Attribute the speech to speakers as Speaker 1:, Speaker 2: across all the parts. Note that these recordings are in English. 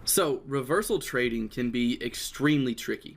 Speaker 1: So reversal trading can be extremely tricky.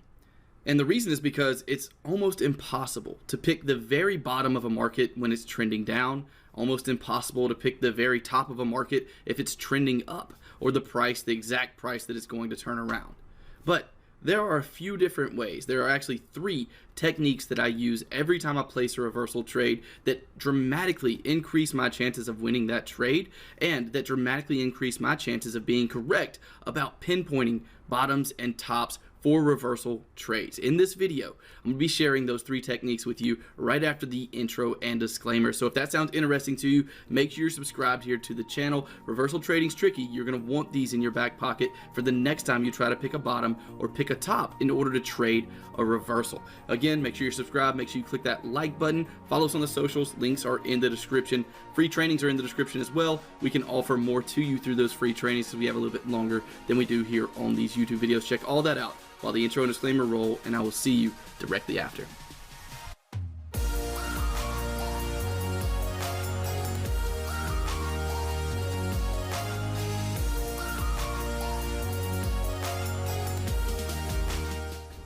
Speaker 1: And the reason is because it's almost impossible to pick the very bottom of a market when it's trending down, almost impossible to pick the very top of a market if it's trending up, or the exact price that it's going to turn around. But there are a few different ways. There are actually 3 techniques that I use every time I place a reversal trade that dramatically increase my chances of winning that trade, and that dramatically increase my chances of being correct about pinpointing bottoms and tops for reversal trades. In this video, I'm going to be sharing those 3 techniques with you right after the intro and disclaimer. So if that sounds interesting to you, make sure you're subscribed here to the channel. Reversal trading's tricky. You're going to want these in your back pocket for the next time you try to pick a bottom or pick a top in order to trade a reversal. Again, make sure you're subscribed. Make sure you click that like button. Follow us on the socials. Links are in the description. Free trainings are in the description as well. We can offer more to you through those free trainings because we have a little bit longer than we do here on these YouTube videos. Check all that out while the intro and disclaimer roll, and I will see you directly after.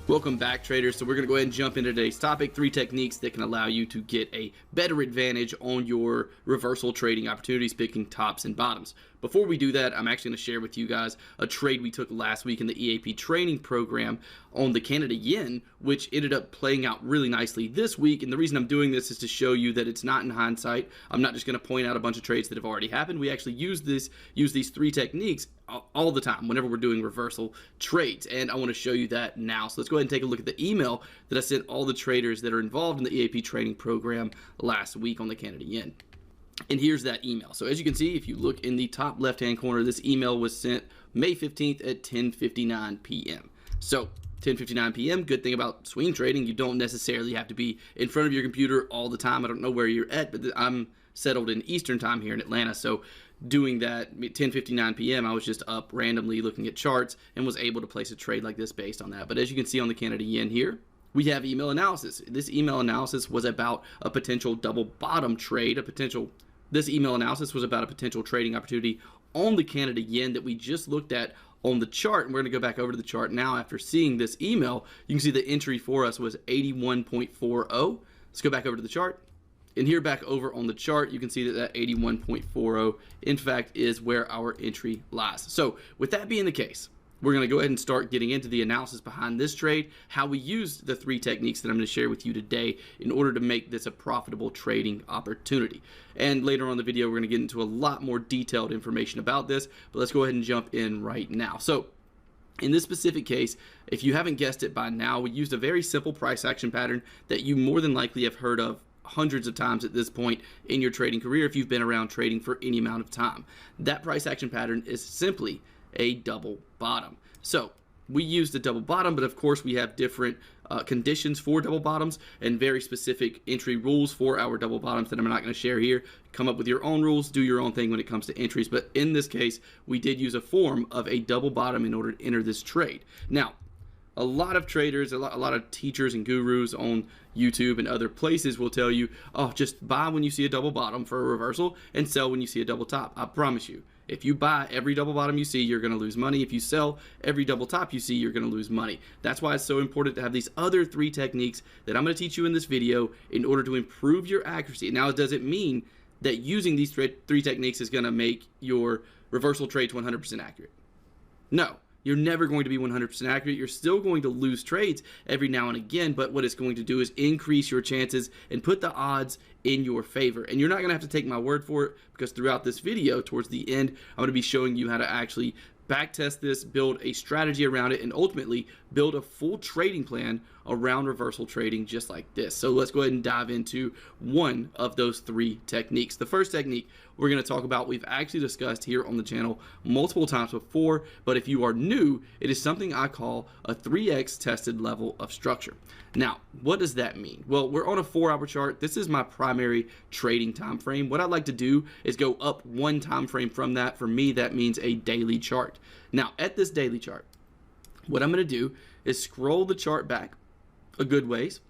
Speaker 1: Welcome back, traders. So we're going to go ahead and jump into today's topic, 3 techniques that can allow you to get a better advantage on your reversal trading opportunities, picking tops and bottoms. Before we do that, I'm actually going to share with you guys a trade we took last week in the EAP training program on the Canada yen, which ended up playing out really nicely this week. And the reason I'm doing this is to show you that it's not in hindsight. I'm not just going to point out a bunch of trades that have already happened. We actually use these 3 techniques all the time whenever we're doing reversal trades, and I want to show you that now. So let's go ahead and take a look at the email that I sent all the traders that are involved in the EAP training program last week on the Canada yen. And here's that email. So as you can see, if you look in the top left hand corner, this email was sent May 15th at 10:59 p.m. So 10:59 p.m. Good thing about swing trading, you don't necessarily have to be in front of your computer all the time. I don't know where you're at, but I'm settled in Eastern time here in Atlanta. So doing that at 10:59 p.m. I was just up randomly looking at charts and was able to place a trade like this based on that. But as you can see on the Canada yen here, we have email analysis. This email analysis was about a potential double bottom trade, this email analysis was about a potential trading opportunity on the Canada yen that we just looked at on the chart. And we're going to go back over to the chart now. After seeing this email, you can see the entry for us was 81.40. Let's go back over to the chart. And here back over on the chart, you can see that that 81.40 in fact is where our entry lies. So with that being the case, we're going to go ahead and start getting into the analysis behind this trade, how we used the 3 techniques that I'm going to share with you today in order to make this a profitable trading opportunity. And later on in the video, we're going to get into a lot more detailed information about this, but let's go ahead and jump in right now. So in this specific case, if you haven't guessed it by now, we used a very simple price action pattern that you more than likely have heard of hundreds of times at this point in your trading career if you've been around trading for any amount of time. That price action pattern is simply a double bottom. So we used a double bottom, but of course we have different conditions for double bottoms and very specific entry rules for our double bottoms that I'm not going to share here. Come up with your own rules, do your own thing when it comes to entries, but in this case we did use a form of a double bottom in order to enter this trade. Now a lot of traders, a lot of teachers and gurus on YouTube and other places will tell you, oh, just buy when you see a double bottom for a reversal and sell when you see a double top. I promise you, if you buy every double bottom you see, you're going to lose money. If you sell every double top you see, you're going to lose money. That's why it's so important to have these other 3 techniques that I'm going to teach you in this video in order to improve your accuracy. Now, does it mean that using these 3 techniques is going to make your reversal trades 100% accurate? No. You're never going to be 100% accurate. You're still going to lose trades every now and again, but what it's going to do is increase your chances and put the odds in your favor. And you're not going to have to take my word for it, because throughout this video, towards the end, I'm going to be showing you how to actually backtest this, build a strategy around it, and ultimately build a full trading plan around reversal trading just like this. So let's go ahead and dive into one of those 3 techniques. The first technique we're going to talk about, we've actually discussed here on the channel multiple times before, but if you are new, it is something I call a 3x tested level of structure. Now, what does that mean? Well, we're on a 4-hour chart. This is my primary trading time frame. What I'd like to do is go up 1 time frame from that. For me, that means a daily chart. Now, at this daily chart, what I'm going to do is scroll the chart back a good ways,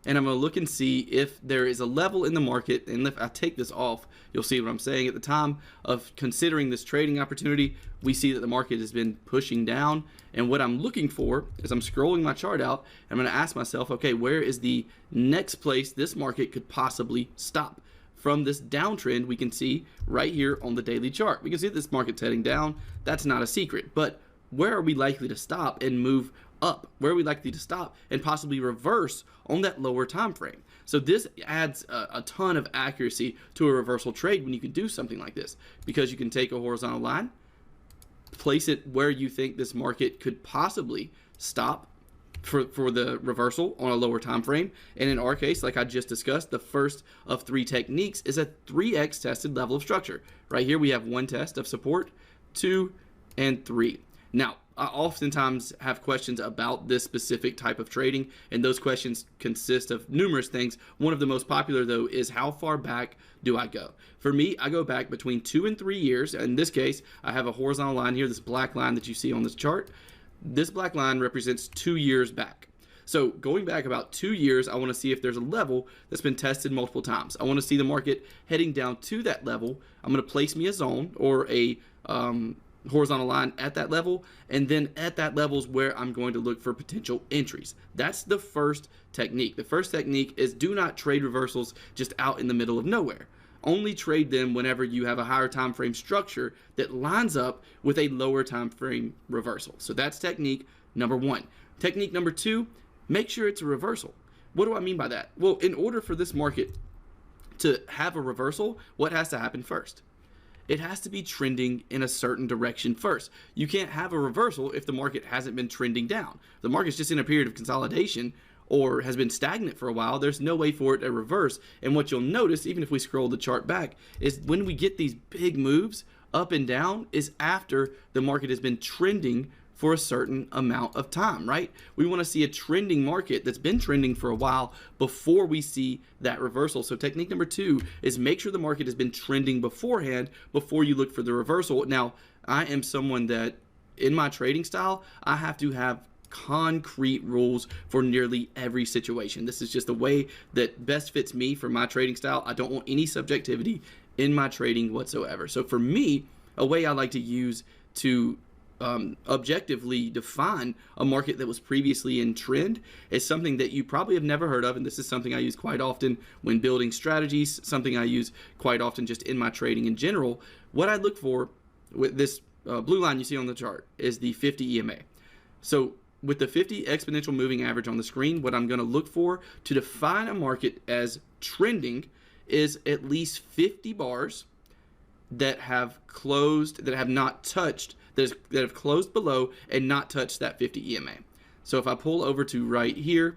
Speaker 1: and I'm going to look and see if there is a level in the market. And if I take this off, you'll see what I'm saying. At the time of considering this trading opportunity, we see that the market has been pushing down. And what I'm looking for is I'm scrolling my chart out. I'm going to ask myself, okay, where is the next place this market could possibly stop? From this downtrend, we can see right here on the daily chart. We can see that this market's heading down. That's not a secret. But where are we likely to stop and move up? Where are we likely to stop and possibly reverse on that lower time frame? So this adds a ton of accuracy to a reversal trade when you can do something like this, because you can take a horizontal line, place it where you think this market could possibly stop for the reversal on a lower time frame. And in our case, like I just discussed, the first of 3 techniques is a 3x tested level of structure. Right here we have 1 test of support, 2, and 3. Now, I oftentimes have questions about this specific type of trading, and those questions consist of numerous things. One of the most popular, though, is how far back do I go? For me, I go back between 2 and 3 years. In this case, I have a horizontal line here, this black line that you see on this chart. This black line represents 2 years back. So going back about 2 years, I want to see if there's a level that's been tested multiple times. I want to see the market heading down to that level. I'm going to place me a zone or a horizontal line at that level, and then at that level is where I'm going to look for potential entries. That's the first technique. The first technique is do not trade reversals just out in the middle of nowhere. Only trade them whenever you have a higher time frame structure that lines up with a lower time frame reversal. So that's technique number 1. Technique number 2, make sure it's a reversal. What do I mean by that? Well, in order for this market to have a reversal, what has to happen first? It has to be trending in a certain direction first. You can't have a reversal if the market hasn't been trending down. If the market's just in a period of consolidation or has been stagnant for a while, there's no way for it to reverse. And what you'll notice, even if we scroll the chart back, is when we get these big moves up and down is after the market has been trending for a certain amount of time, right? We want to see a trending market that's been trending for a while before we see that reversal. So technique number 2 is make sure the market has been trending beforehand before you look for the reversal. Now, I am someone that in my trading style, I have to have concrete rules for nearly every situation. This is just the way that best fits me for my trading style. I don't want any subjectivity in my trading whatsoever. So for me, a way I like to use to objectively define a market that was previously in trend is something that you probably have never heard of, and this is something I use quite often when building strategies, something I use quite often just in my trading in general. What I look for with this blue line you see on the chart is the 50 EMA. So with the 50 exponential moving average on the screen, what I'm going to look for to define a market as trending is at least 50 bars that have closed, that have not touched, that have closed below and not touched that 50 EMA. So if I pull over to right here,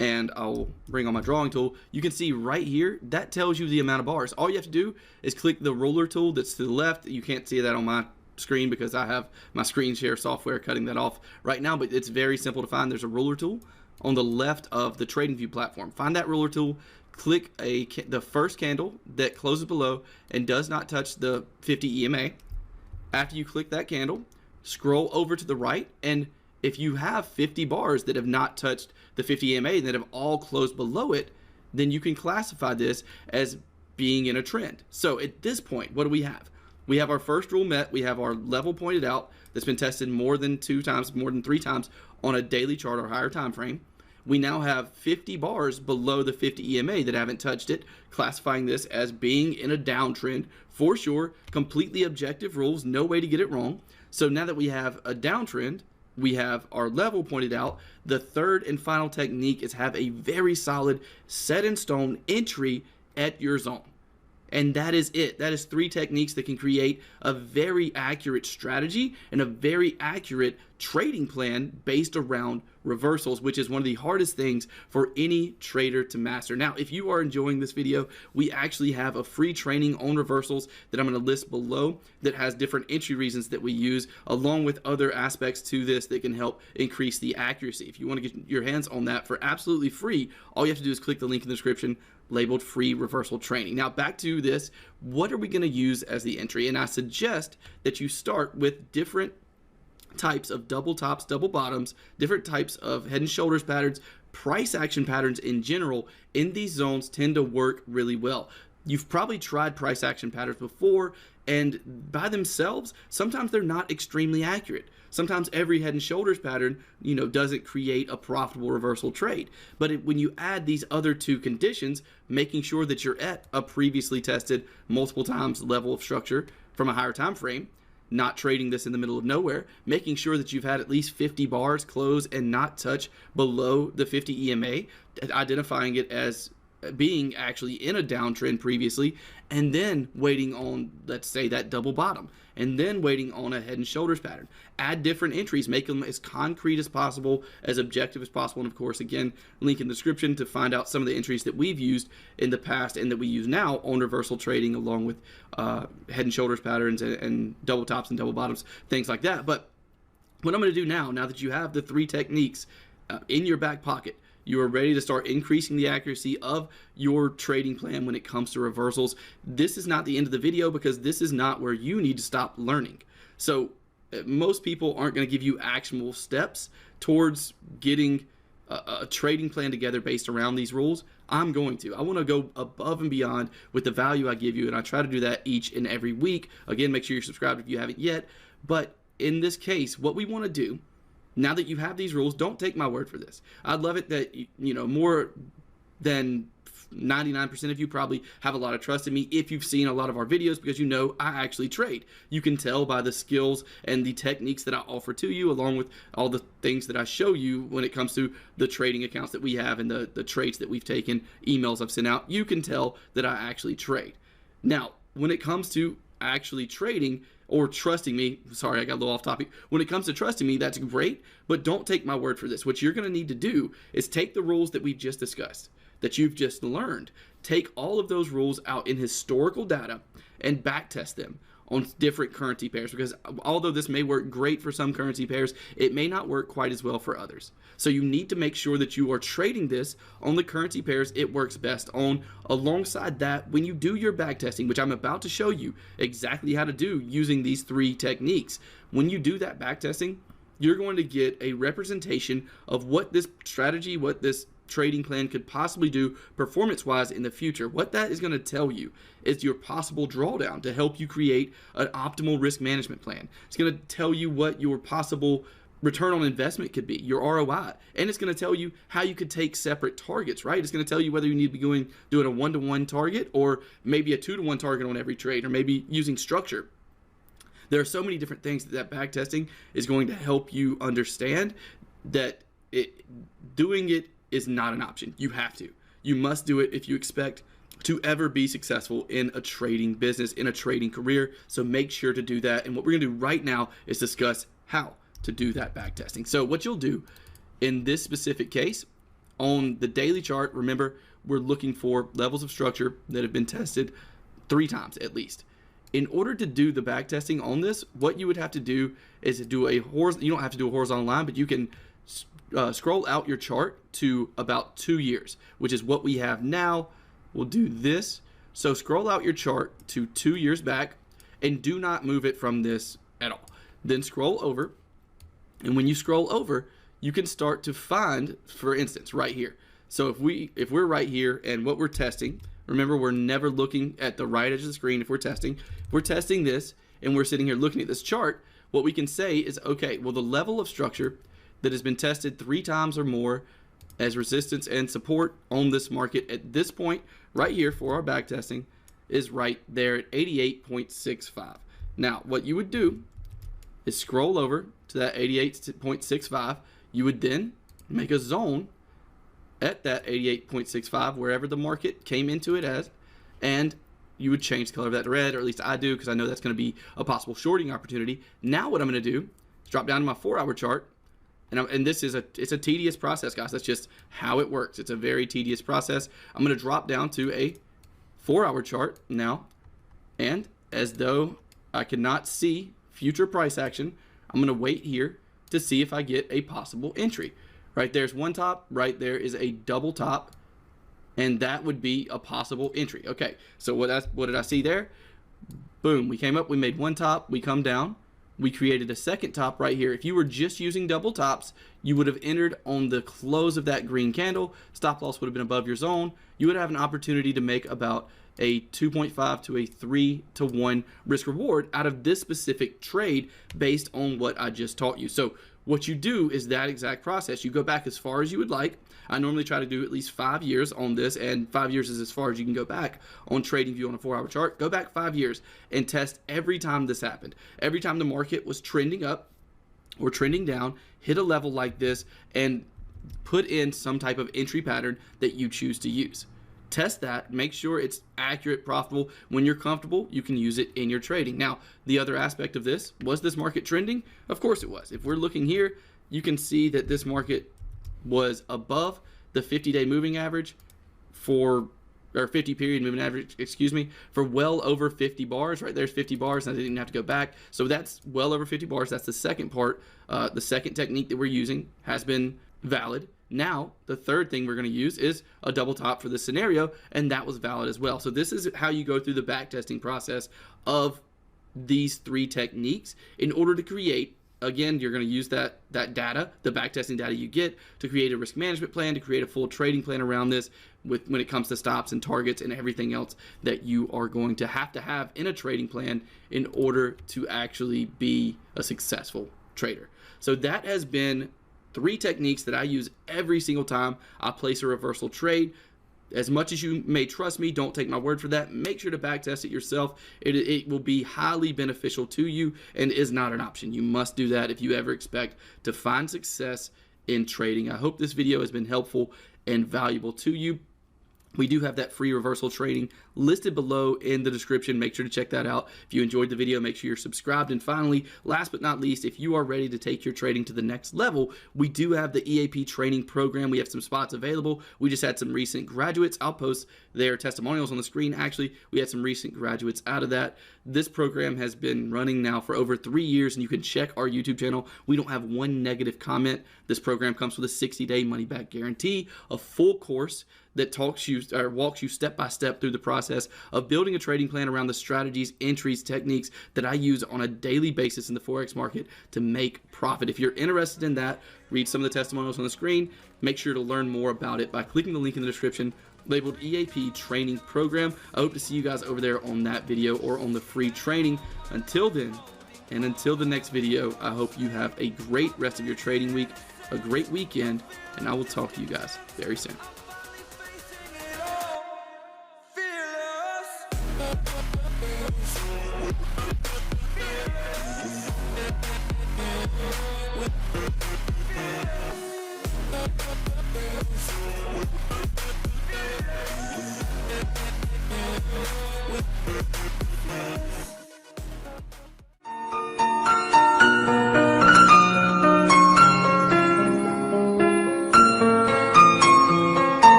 Speaker 1: and I'll bring on my drawing tool, you can see right here, that tells you the amount of bars. All you have to do is click the ruler tool that's to the left. You can't see that on my screen because I have my screen share software cutting that off right now, but it's very simple to find. There's a ruler tool on the left of the TradingView platform. Find that ruler tool, click the first candle that closes below and does not touch the 50 EMA. After you click that candle, scroll over to the right, and if you have 50 bars that have not touched the 50 EMA and that have all closed below it, then you can classify this as being in a trend. So at this point, what do we have? We have our first rule met. We have our level pointed out that's been tested more than 2 times, more than 3 times on a daily chart or higher time frame. We now have 50 bars below the 50 EMA that haven't touched it, classifying this as being in a downtrend for sure. Completely objective rules, no way to get it wrong. So now that we have a downtrend, we have our level pointed out. The third and final technique is have a very solid set in stone entry at your zone. And that is it. That is 3 techniques that can create a very accurate strategy and a very accurate trading plan based around reversals, which is one of the hardest things for any trader to master. Now, if you are enjoying this video, we actually have a free training on reversals that I'm going to list below that has different entry reasons that we use, along with other aspects to this that can help increase the accuracy. If you want to get your hands on that for absolutely free, all you have to do is click the link in the description labeled free reversal training. Now back to this, what are we going to use as the entry? And I suggest that you start with different types of double tops, double bottoms, different types of head and shoulders patterns, price action patterns in general in these zones tend to work really well. You've probably tried price action patterns before, and by themselves, sometimes they're not extremely accurate. Sometimes every head and shoulders pattern, doesn't create a profitable reversal trade. But when you add these other two conditions, making sure that you're at a previously tested multiple times level of structure from a higher time frame, not trading this in the middle of nowhere, making sure that you've had at least 50 bars close and not touch below the 50 EMA, identifying it as being actually in a downtrend previously, and then waiting on, let's say, that double bottom, and then waiting on a head and shoulders pattern. Add different entries, make them as concrete as possible, as objective as possible, and of course, again, link in the description to find out some of the entries that we've used in the past and that we use now on reversal trading, along with head and shoulders patterns and double tops and double bottoms, things like that. But what I'm going to do now that you have the 3 techniques in your back pocket, you are ready to start increasing the accuracy of your trading plan when it comes to reversals. This is not the end of the video, because this is not where you need to stop learning. So most people aren't going to give you actionable steps towards getting a trading plan together based around these rules. I'm going to. I want to go above and beyond with the value I give you, and I try to do that each and every week. Again, make sure you're subscribed if you haven't yet. But in this case, what we want to do, now that you have these rules, don't take my word for this. I'd love it that, more than 99% of you probably have a lot of trust in me if you've seen a lot of our videos, because I actually trade. You can tell by the skills and the techniques that I offer to you, along with all the things that I show you when it comes to the trading accounts that we have and the trades that we've taken, emails I've sent out. You can tell that I actually trade. Now, when it comes to actually trading or trusting me, sorry, I got a little off topic. When it comes to trusting me, that's great, but don't take my word for this. What you're going to need to do is take the rules that we've just discussed, that you've just learned, take all of those rules out in historical data and backtest them on different currency pairs, because although this may work great for some currency pairs, it may not work quite as well for others. So you need to make sure that you are trading this on the currency pairs it works best on. Alongside that, when you do your backtesting, which I'm about to show you exactly how to do using these 3 techniques, when you do that backtesting, you're going to get a representation of what this strategy, what this trading plan could possibly do performance-wise in the future. What that is going to tell you is your possible drawdown to help you create an optimal risk management plan. It's going to tell you what your possible return on investment could be, your ROI, and it's going to tell you how you could take separate targets, right? It's going to tell you whether you need to be doing a 1-to-1 target, or maybe a 2-to-1 target on every trade, or maybe using structure. There are so many different things that back testing is going to help you understand that doing it is not an option. You have to. You must do it if you expect to ever be successful in a trading business, in a trading career. So make sure to do that. And what we're going to do right now is discuss how to do that back testing. So what you'll do in this specific case, on the daily chart, remember, we're looking for levels of structure that have been tested 3 times at least. In order to do the back testing on this, what you would have to do is do you don't have to do a horizontal line, but you can scroll out your chart to about 2 years, which is what we have now. We'll do this. So scroll out your chart to 2 years back, and do not move it from this at all. Then scroll over, and when you scroll over, you can start to find, for instance, right here. So if we're right here, and what we're testing, remember, we're never looking at the right edge of the screen. If we're testing this, and we're sitting here looking at this chart, what we can say is, okay, well, the level of structure that has been tested 3 times or more as resistance and support on this market at this point right here for our back testing is right there at 88.65. Now, what you would do is scroll over to that 88.65. You would then make a zone at that 88.65, wherever the market came into it as, and you would change the color of that to red, or at least I do, because I know that's going to be a possible shorting opportunity. Now what I'm going to do is drop down to my 4-hour chart, and this is it's a tedious process, guys. That's just how it works. It's a very tedious process. I'm going to drop down to a 4-hour chart now, and as though I cannot see future price action, I'm going to wait here to see if I get a possible entry. Right there's one top, right there is a double top, and that would be a possible entry. Okay, so what did I see there? Boom, we came up, we made one top, we come down, we created a second top right here. If you were just using double tops, you would have entered on the close of that green candle. Stop loss would have been above your zone. You would have an opportunity to make about a 2.5 to a 3 to 1 risk reward out of this specific trade based on what I just taught you. So what you do is that exact process. You go back as far as you would like. I normally try to do at least 5 years on this, and 5 years is as far as you can go back on TradingView on a 4-hour chart. Go back 5 years and test every time this happened. Every time the market was trending up or trending down, hit a level like this and put in some type of entry pattern that you choose to use. Test that, make sure it's accurate, profitable. When you're comfortable, you can use it in your trading. Now, the other aspect of this, was this market trending? Of course it was. If we're looking here, you can see that this market was above the 50-day moving average or 50 period moving average, excuse me, for well over 50 bars. Right there's 50 bars, and I didn't have to go back. So that's well over 50 bars. That's the second part. The second technique that we're using has been valid. Now, the third thing we're going to use is a double top for this scenario, and that was valid as well. So this is how you go through the backtesting process of these 3 techniques in order to create, again, you're going to use that data, the backtesting data you get, to create a risk management plan, to create a full trading plan around this when it comes to stops and targets and everything else that you are going to have in a trading plan in order to actually be a successful trader. So that has been 3 techniques that I use every single time I place a reversal trade. As much as you may trust me, don't take my word for that. Make sure to backtest it yourself. It will be highly beneficial to you and is not an option. You must do that if you ever expect to find success in trading. I hope this video has been helpful and valuable to you. We do have that free reversal trading listed below in the description. Make sure to check that out. If you enjoyed the video, make sure you're subscribed. And finally, last but not least, if you are ready to take your trading to the next level, we do have the EAP training program. We have some spots available. We just had some recent graduates. I'll post their testimonials on the screen. Actually, we had some recent graduates out of that. This program has been running now for over 3 years, and you can check our YouTube channel. We don't have one negative comment. This program comes with a 60-day money-back guarantee, a full course that walks you step by step through the process of building a trading plan around the strategies, entries, techniques that I use on a daily basis in the Forex market to make profit. If you're interested in that, read some of the testimonials on the screen. Make sure to learn more about it by clicking the link in the description labeled EAP Training Program. I hope to see you guys over there on that video or on the free training. Until then, and until the next video, I hope you have a great rest of your trading week, a great weekend, and I will talk to you guys very soon.